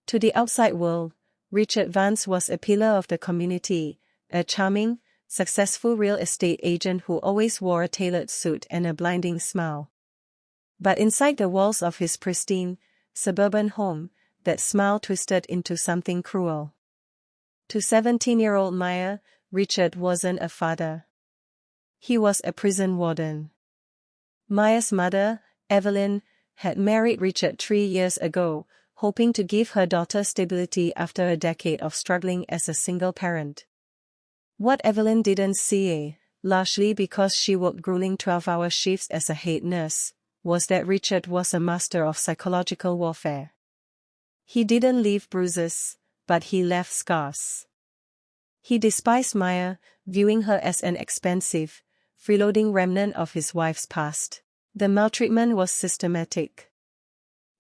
To the outside world, Richard Vance was a pillar of the community, a charming, successful real estate agent who always wore a tailored suit and a blinding smile. But inside the walls of his pristine, suburban home, that smile twisted into something cruel. To 17-year-old Maya, Richard wasn't a father. He was a prison warden. Maya's mother, Evelyn, had married Richard 3 years ago, hoping to give her daughter stability after a decade of struggling as a single parent. What Evelyn didn't see, largely because she worked grueling 12-hour shifts as a head nurse, was that Richard was a master of psychological warfare. He didn't leave bruises, but he left scars. He despised Maya, viewing her as an expensive, freeloading remnant of his wife's past. The maltreatment was systematic.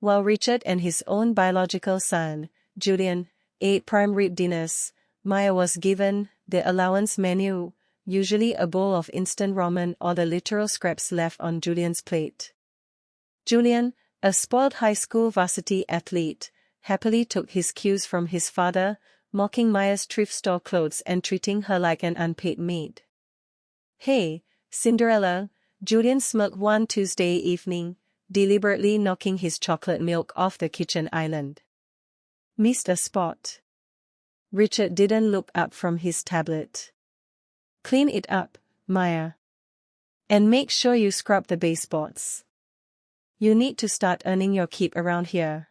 While Richard and his own biological son, Julian, ate prime rib dinners, Maya was given the allowance menu, usually a bowl of instant ramen or the literal scraps left on Julian's plate. Julian, a spoiled high school varsity athlete, happily took his cues from his father, mocking Maya's thrift store clothes and treating her like an unpaid maid. "Hey, Cinderella," Julian smirked one Tuesday evening, deliberately knocking his chocolate milk off the kitchen island. "Missed a spot." Richard didn't look up from his tablet. "Clean it up, Maya. And make sure you scrub the baseboards. You need to start earning your keep around here.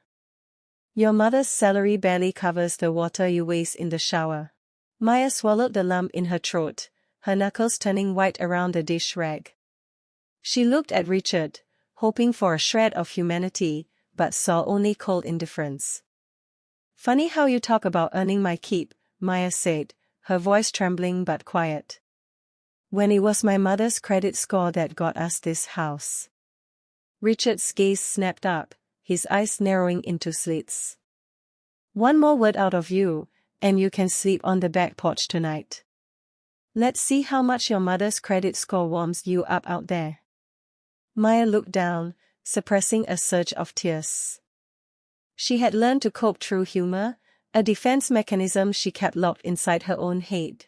Your mother's salary barely covers the water you waste in the shower." Maya swallowed the lump in her throat, her knuckles turning white around the dish rag. She looked at Richard, hoping for a shred of humanity, but saw only cold indifference. "Funny how you talk about earning my keep," Maya said, her voice trembling but quiet. "When it was my mother's credit score that got us this house." Richard's gaze snapped up, his eyes narrowing into slits. "One more word out of you, and you can sleep on the back porch tonight. Let's see how much your mother's credit score warms you up out there." Maya looked down, suppressing a surge of tears. She had learned to cope through humor, a defense mechanism she kept locked inside her own head.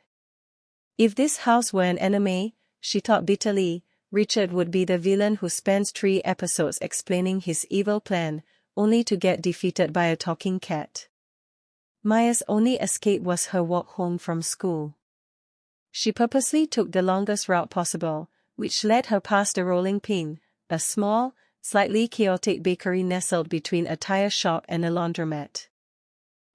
If this house were an anime, she thought bitterly, Richard would be the villain who spends 3 episodes explaining his evil plan, only to get defeated by a talking cat. Maya's only escape was her walk home from school. She purposely took the longest route possible, which led her past the Rolling Pin, a small, slightly chaotic bakery nestled between a tire shop and a laundromat.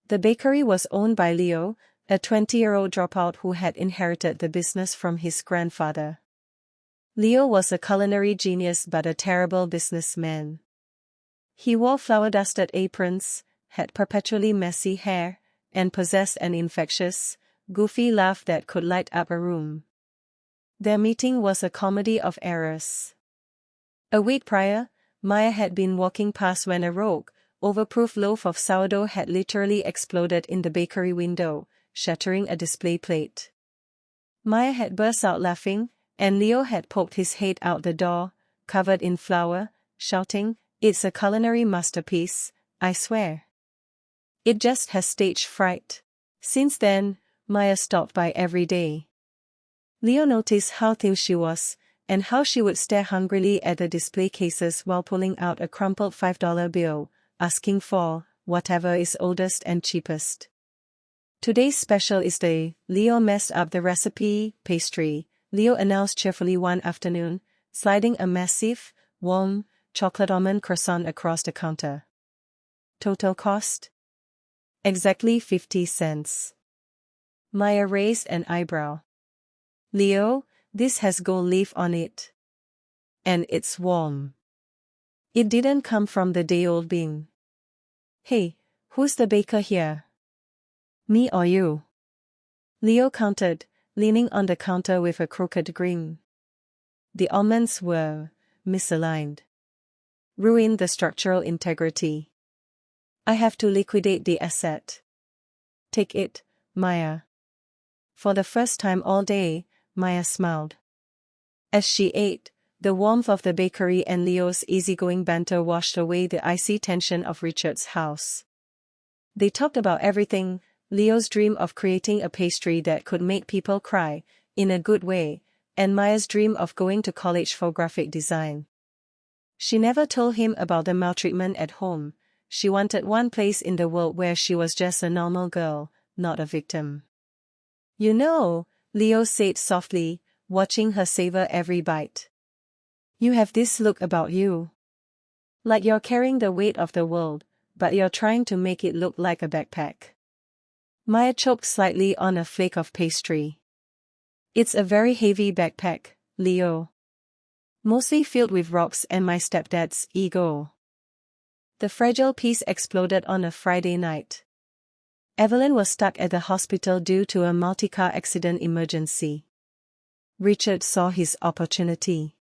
The bakery was owned by Leo, a 20-year-old dropout who had inherited the business from his grandfather. Leo was a culinary genius but a terrible businessman. He wore flour-dusted aprons, had perpetually messy hair, and possessed an infectious, goofy laugh that could light up a room. Their meeting was a comedy of errors. A week prior, Maya had been walking past when a rogue, overproof loaf of sourdough had literally exploded in the bakery window, shattering a display plate. Maya had burst out laughing, and Leo had poked his head out the door, covered in flour, shouting, "It's a culinary masterpiece, I swear. It just has stage fright." Since then, Maya stopped by every day. Leo noticed how thin she was, and how she would stare hungrily at the display cases while pulling out a crumpled $5 bill, asking for whatever is oldest and cheapest. "Today's special is the Leo messed up the recipe pastry," Leo announced cheerfully one afternoon, sliding a massive, warm, chocolate almond croissant across the counter. "Total cost?" "Exactly 50 cents. Maya raised an eyebrow. "Leo, this has gold leaf on it. And it's warm. It didn't come from the day-old bin." "Hey, who's the baker here? Me or you?" Leo countered, leaning on the counter with a crooked grin. The almonds were misaligned. Ruined the structural integrity. "I have to liquidate the asset." "Take it, Maya." For the first time all day, Maya smiled. As she ate, the warmth of the bakery and Leo's easygoing banter washed away the icy tension of Richard's house. They talked about everything: Leo's dream of creating a pastry that could make people cry, in a good way, and Maya's dream of going to college for graphic design. She never told him about the maltreatment at home. She wanted one place in the world where she was just a normal girl, not a victim. You know, Leo said softly, watching her savor every bite. You have this look about you. Like you're carrying the weight of the world, but you're trying to make it look like a backpack. Maya choked slightly on a flake of pastry. It's a very heavy backpack, Leo. Mostly filled with rocks and my stepdad's ego. The fragile piece exploded on a Friday night. Evelyn was stuck at the hospital due to a multi-car accident emergency. Richard saw his opportunity.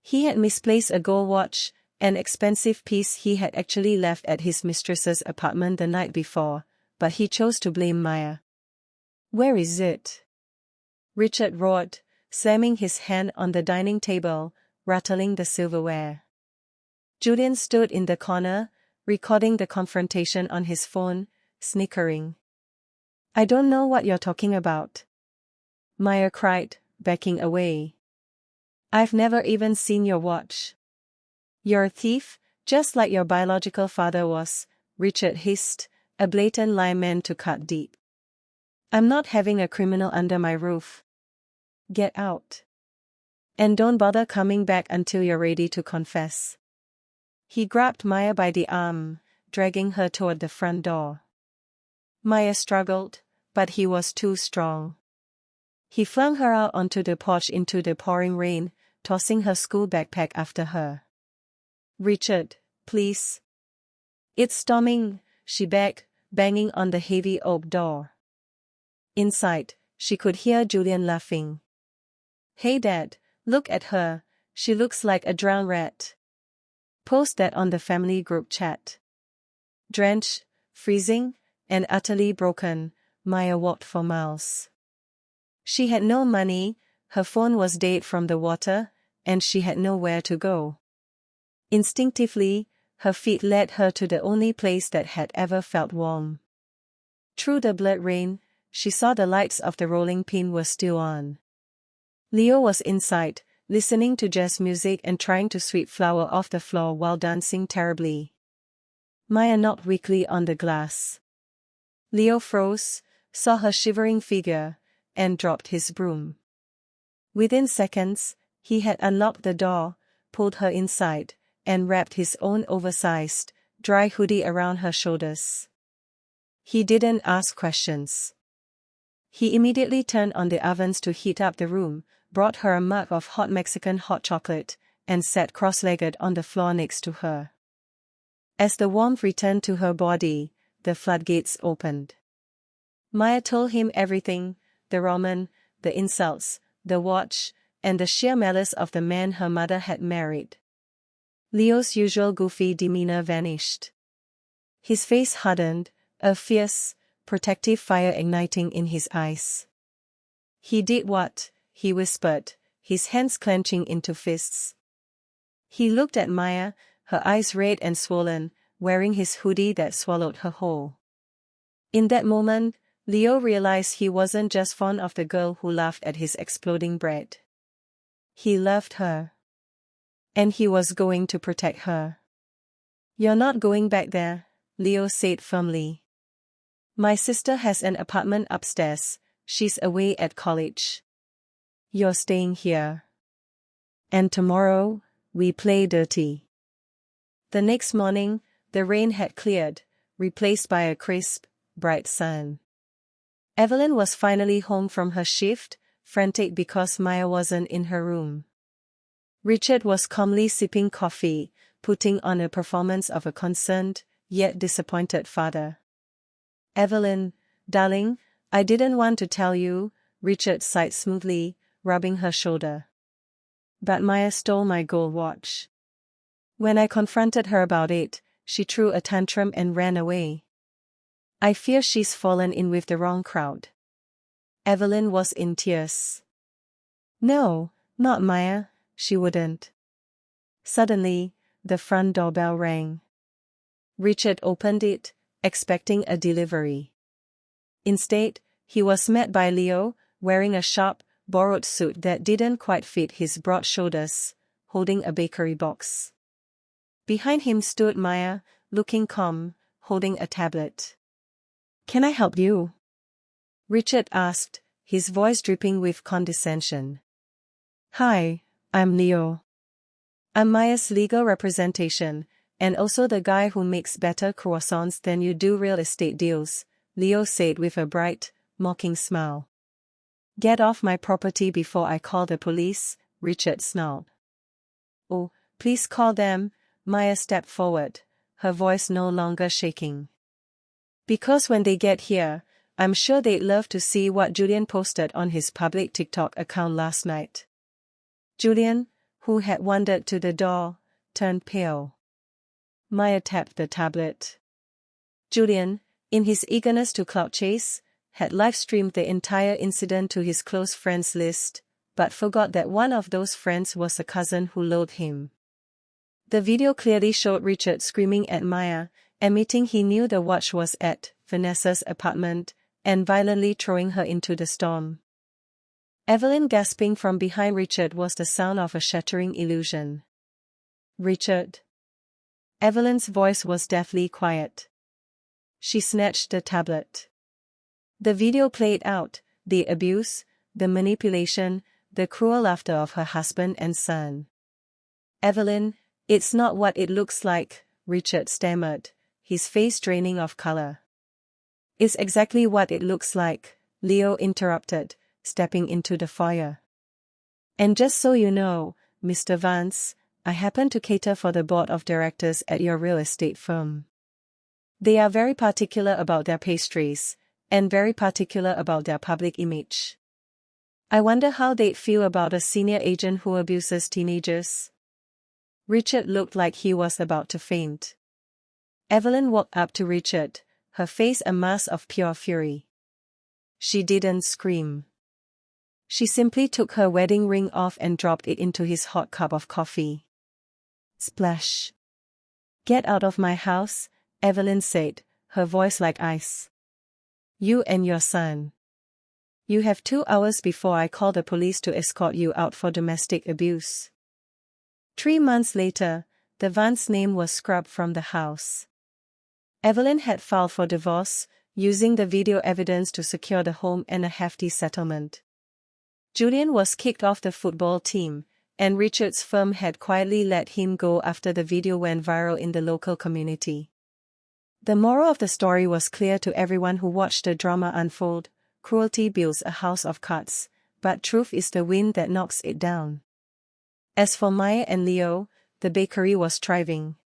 He had misplaced a gold watch, an expensive piece he had actually left at his mistress's apartment the night before, but he chose to blame Maya. Where is it? Richard roared, slamming his hand on the dining table, rattling the silverware. Julian stood in the corner, recording the confrontation on his phone, snickering. I don't know what you're talking about, Maya cried, backing away. I've never even seen your watch. You're a thief, just like your biological father was, Richard hissed, a blatant lie meant to cut deep. I'm not having a criminal under my roof. Get out. And don't bother coming back until you're ready to confess. He grabbed Maya by the arm, dragging her toward the front door. Maya struggled, but he was too strong. He flung her out onto the porch into the pouring rain, tossing her school backpack after her. Richard, please. It's storming, she begged, banging on the heavy oak door. Inside, she could hear Julian laughing. Hey Dad, look at her, she looks like a drowned rat. Post that on the family group chat. Drenched, freezing, and utterly broken, Maya walked for miles. She had no money, her phone was dead from the water, and she had nowhere to go. Instinctively, her feet led her to the only place that had ever felt warm. Through the blood rain, she saw the lights of the rolling pin were still on. Leo was inside, listening to jazz music and trying to sweep flour off the floor while dancing terribly. Maya knocked weakly on the glass. Leo froze, saw her shivering figure, and dropped his broom. Within seconds, he had unlocked the door, pulled her inside, and wrapped his own oversized, dry hoodie around her shoulders. He didn't ask questions. He immediately turned on the ovens to heat up the room, brought her a mug of hot Mexican hot chocolate, and sat cross-legged on the floor next to her. As the warmth returned to her body, the floodgates opened. Maya told him everything: the ramen, the insults, the watch, and the sheer malice of the man her mother had married. Leo's usual goofy demeanor vanished. His face hardened, a fierce, protective fire igniting in his eyes. He did what? He whispered, his hands clenching into fists. He looked at Maya, her eyes red and swollen, wearing his hoodie that swallowed her whole. In that moment, Leo realized he wasn't just fond of the girl who laughed at his exploding bread. He loved her. And he was going to protect her. You're not going back there, Leo said firmly. My sister has an apartment upstairs, she's away at college. You're staying here. And tomorrow, we play dirty. The next morning, the rain had cleared, replaced by a crisp, bright sun. Evelyn was finally home from her shift, frantic because Maya wasn't in her room. Richard was calmly sipping coffee, putting on a performance of a concerned, yet disappointed father. Evelyn, darling, I didn't want to tell you, Richard sighed smoothly, rubbing her shoulder. But Maya stole my gold watch. When I confronted her about it, she threw a tantrum and ran away. I fear she's fallen in with the wrong crowd. Evelyn was in tears. No, not Maya, she wouldn't. Suddenly, the front doorbell rang. Richard opened it, expecting a delivery. Instead, he was met by Leo, wearing a sharp, borrowed suit that didn't quite fit his broad shoulders, holding a bakery box. Behind him stood Maya, looking calm, holding a tablet. "Can I help you?" Richard asked, his voice dripping with condescension. "Hi, I'm Leo. I'm Maya's legal representation, and also the guy who makes better croissants than you do real estate deals," Leo said with a bright, mocking smile. "Get off my property before I call the police," Richard snarled. "Oh, please call them," Maya stepped forward, her voice no longer shaking. "Because when they get here, I'm sure they'd love to see what Julian posted on his public TikTok account last night." Julian, who had wandered to the door, turned pale. Maya tapped the tablet. Julian, in his eagerness to clout chase, had live-streamed the entire incident to his close friends list, but forgot that one of those friends was a cousin who loathed him. The video clearly showed Richard screaming at Maya, admitting he knew the watch was at Vanessa's apartment, and violently throwing her into the storm. Evelyn gasping from behind Richard was the sound of a shattering illusion. "Richard." Evelyn's voice was deathly quiet. She snatched the tablet. The video played out, the abuse, the manipulation, the cruel laughter of her husband and son. "Evelyn, it's not what it looks like," Richard stammered, his face draining of color. "It's exactly what it looks like," Leo interrupted, stepping into the foyer. "And just so you know, Mr. Vance, I happen to cater for the board of directors at your real estate firm. They are very particular about their pastries, and very particular about their public image. I wonder how they'd feel about a senior agent who abuses teenagers." Richard looked like he was about to faint. Evelyn walked up to Richard, her face a mask of pure fury. She didn't scream. She simply took her wedding ring off and dropped it into his hot cup of coffee. Splash. "Get out of my house," Evelyn said, her voice like ice. "You and your son. You have 2 hours before I call the police to escort you out for domestic abuse." 3 months later, the Vance name was scrubbed from the house. Evelyn had filed for divorce, using the video evidence to secure the home and a hefty settlement. Julian was kicked off the football team, and Richard's firm had quietly let him go after the video went viral in the local community. The moral of the story was clear to everyone who watched the drama unfold: cruelty builds a house of cards, but truth is the wind that knocks it down. As for Maya and Leo, the bakery was thriving.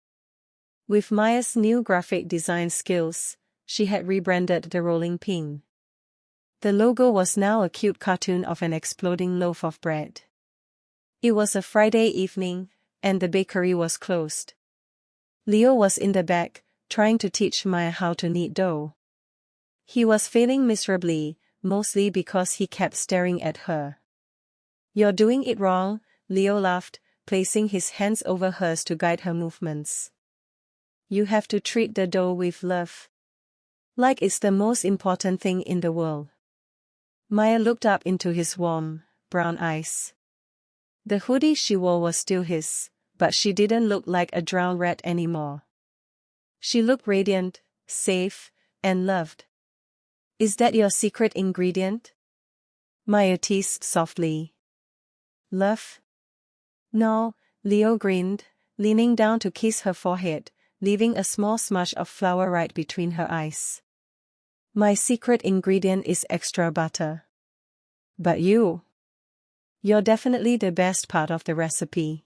With Maya's new graphic design skills, she had rebranded the rolling pin. The logo was now a cute cartoon of an exploding loaf of bread. It was a Friday evening, and the bakery was closed. Leo was in the back, trying to teach Maya how to knead dough. He was failing miserably, mostly because he kept staring at her. "You're doing it wrong," Leo laughed, placing his hands over hers to guide her movements. "You have to treat the dough with love. Like it's the most important thing in the world." Maya looked up into his warm, brown eyes. The hoodie she wore was still his, but she didn't look like a drowned rat anymore. She looked radiant, safe, and loved. "Is that your secret ingredient?" Maya teased softly. "Love?" "No," Leo grinned, leaning down to kiss her forehead, leaving a small smudge of flour right between her eyes. "My secret ingredient is extra butter. But you're definitely the best part of the recipe."